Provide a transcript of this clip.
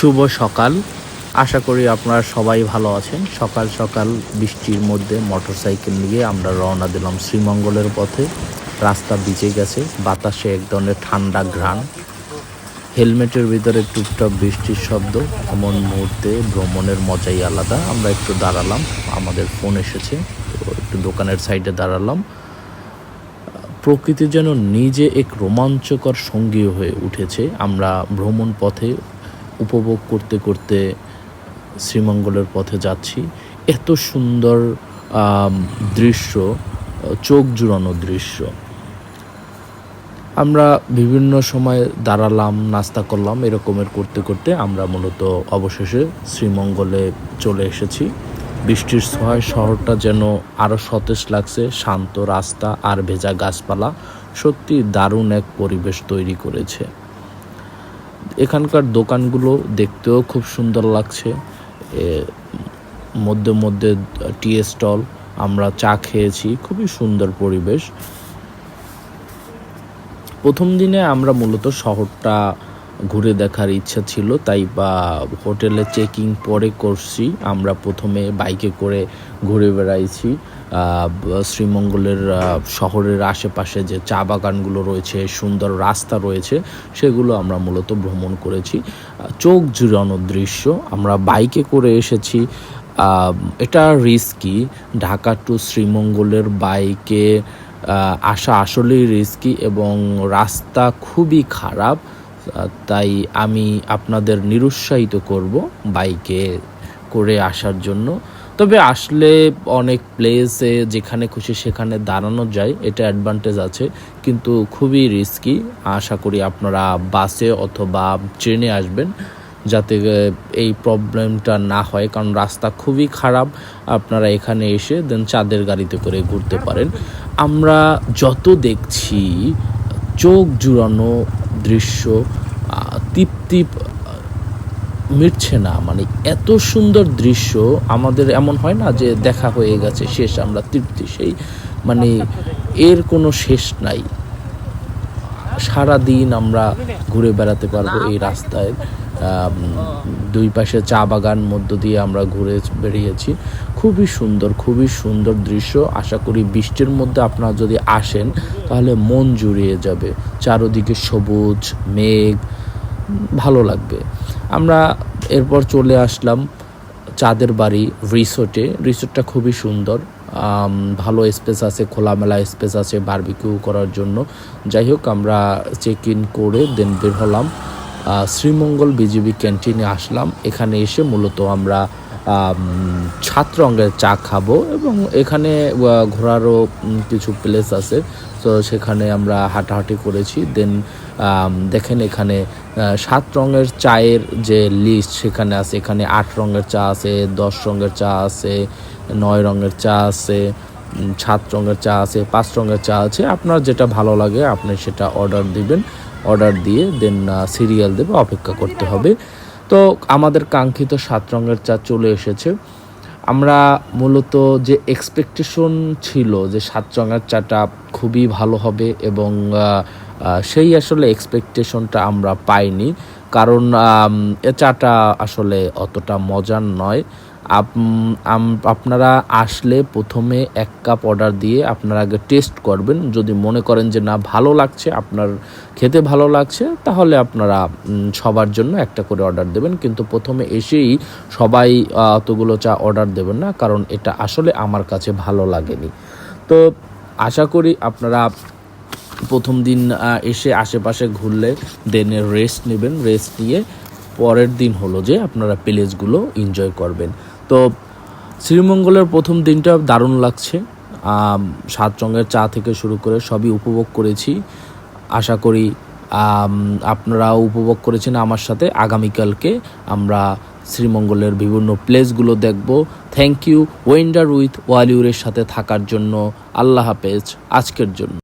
শুভ সকাল। আশা করি আপনারা সবাই ভালো আছেন। সকাল সকাল বৃষ্টির মধ্যে মোটরসাইকেল নিয়ে আমরা রওনা দিলাম শ্রীমঙ্গলের পথে। রাস্তা ভিজে গেছে, বাতাসে এক ধরনের ঠান্ডা ঘ্রাণ, হেলমেটের ভিতরে টুপটাপ বৃষ্টির শব্দ। এমন মুহূর্তে ভ্রমণের মজাই আলাদা। আমরা একটু দাঁড়ালাম, আমাদের ফোন এসেছে, তো একটু দোকানের সাইডে দাঁড়ালাম। প্রকৃতি যেন নিজে এক রোমাঞ্চকর সঙ্গী হয়ে উঠেছে। আমরা ভ্রমণ পথে উপভোগ করতে করতে শ্রীমঙ্গলের পথে যাচ্ছি। এত সুন্দর দৃশ্য, চোখ জুড়ানো দৃশ্য। আমরা বিভিন্ন সময় দাঁড়ালাম, নাস্তা করলাম, এরকমের করতে করতে আমরা মূলত অবশেষে শ্রীমঙ্গলে চলে এসেছি। বৃষ্টির ছোঁয়ায় শহরটা যেন আরও সতেজ লাগছে। শান্ত রাস্তা আর ভেজা গাছপালা সত্যি দারুণ এক পরিবেশ তৈরি করেছে। এখানকার দোকানগুলো দেখতেও খুব সুন্দর লাগছে। মধ্যে মধ্যে টি স্টল, আমরা চা খেয়েছি, খুবই সুন্দর পরিবেশ। প্রথম দিনে আমরা মূলত শহরটা ঘুরে দেখার ইচ্ছা ছিল, তাই বা হোটেলে চেকিং পরে করছি। আমরা প্রথমে বাইকে করে ঘুরে বেড়াইছি শ্রীমঙ্গলের শহরের আশেপাশে যে চা বাগানগুলো রয়েছে, সুন্দর রাস্তা রয়েছে, সেগুলো আমরা মূলত ভ্রমণ করেছি। চোখ জুড়ানো দৃশ্য। আমরা বাইকে করে এসেছি। এটা রিস্কি। ঢাকা টু শ্রীমঙ্গলের বাইকে আসা আসলেই রিস্কি এবং রাস্তা খুবই খারাপ। তাই আমি আপনাদের নিরুৎসাহিত করব বাইকে করে আসার জন্য। তবে আসলে অনেক প্লেসে যেখানে খুশি সেখানে দাঁড়ানো যায়, এটা অ্যাডভান্টেজ আছে, কিন্তু খুবই রিস্কি। আশা করি আপনারা বাসে অথবা ট্রেনে আসবেন যাতে এই প্রবলেমটা না হয়, কারণ রাস্তা খুবই খারাপ। আপনারা এখানে এসে দেন চাঁদের গাড়িতে করে ঘুরতে পারেন। আমরা যত দেখছি চোখ জুড়ানো দৃশ্য, তৃপ্তি মিটছে না। মানে এত সুন্দর দৃশ্য, আমাদের এমন হয় না যে দেখা হয়ে গেছে শেষ, আমরা তৃপ্তি, সেই মানে এর কোনো শেষ নাই। সারা দিন আমরা ঘুরে বেড়াতে পারবো এই রাস্তায়। দুই পাশে চা বাগান মধ্য দিয়ে আমরা ঘুরে বেরিয়েছি। খুবই সুন্দর, খুবই সুন্দর দৃশ্য। আশা করি বৃষ্টির মধ্যে আপনারা যদি আসেন তাহলে মন জুড়িয়ে যাবে। চারদিকে সবুজ মেঘ, ভালো লাগবে। আমরা এরপর চলে আসলাম চাঁদের বাড়ি রিসোর্টে। রিসোর্টটা খুবই সুন্দর, ভালো স্পেস আছে, খোলামেলা স্পেস আছে বারবিকিউ করার জন্য। যাই হোক, আমরা চেক ইন করে দেন বের হলাম। শ্রীমঙ্গল বিজিবি ক্যান্টিনে আসলাম। এখানে এসে মূলত আমরা 7 রঙের চা খাবো এবং এখানে ঘোরারও কিছু প্লেস আছে, তো সেখানে আমরা হাঁটাহাঁটি করেছি। দেন দেখেন এখানে 7 রঙের চায়ের যে লিস্ট সেখানে আছে। এখানে 8 রঙের চা আছে, 10 রঙের চা আছে, 9 রঙের চা আছে, 7 রঙের চা আছে, 5 রঙের চা আছে। আপনার যেটা ভালো লাগে আপনি সেটা অর্ডার দিবেন। অর্ডার দিয়ে দেন সিরিয়াল দেবে, অপেক্ষা করতে হবে। তো আমাদের কাঙ্ক্ষিত 7 রঙের চা চলে এসেছে। আমরা মূলত যে এক্সপেকটেশন ছিল যে 7 রঙের চাটা খুবই ভালো হবে এবং সেই আসলে এক্সপেকটেশনটা আমরা পাইনি, কারণ এ চাটা আসলে অতটা মজার নয়। আপনারা আসলে প্রথমে 1 কাপ অর্ডার দিয়ে আপনারা আগে টেস্ট করবেন। যদি মনে করেন যে না ভালো লাগছে, আপনার খেতে ভালো লাগছে, তাহলে আপনারা সবার জন্য একটা করে অর্ডার দেবেন। কিন্তু প্রথমে এসেই সবাই অতগুলো চা অর্ডার দেবেন না, কারণ এটা আসলে আমার কাছে ভালো লাগেনি। তো আশা করি আপনারা প্রথম দিন এসে আশেপাশে ঘুরলে দেন রেস্ট নেবেন। রেস্ট নিয়ে পরের দিন হলো যে আপনারা প্লেসগুলো এনজয় করবেন। তো শ্রীমঙ্গলের প্রথম দিনটা দারুণ লাগছে। 7 রঙের চা থেকে শুরু করে সবই উপভোগ করেছি। আশা করি আপনারাও উপভোগ করেছেন আমার সাথে। আগামীকালকে আমরা শ্রীমঙ্গলের বিভিন্ন প্লেসগুলো দেখব। থ্যাংক ইউ ওয়েন্ডার উইথ ওয়ালিউরের সাথে থাকার জন্য। আল্লাহ হাফেজ আজকের জন্য।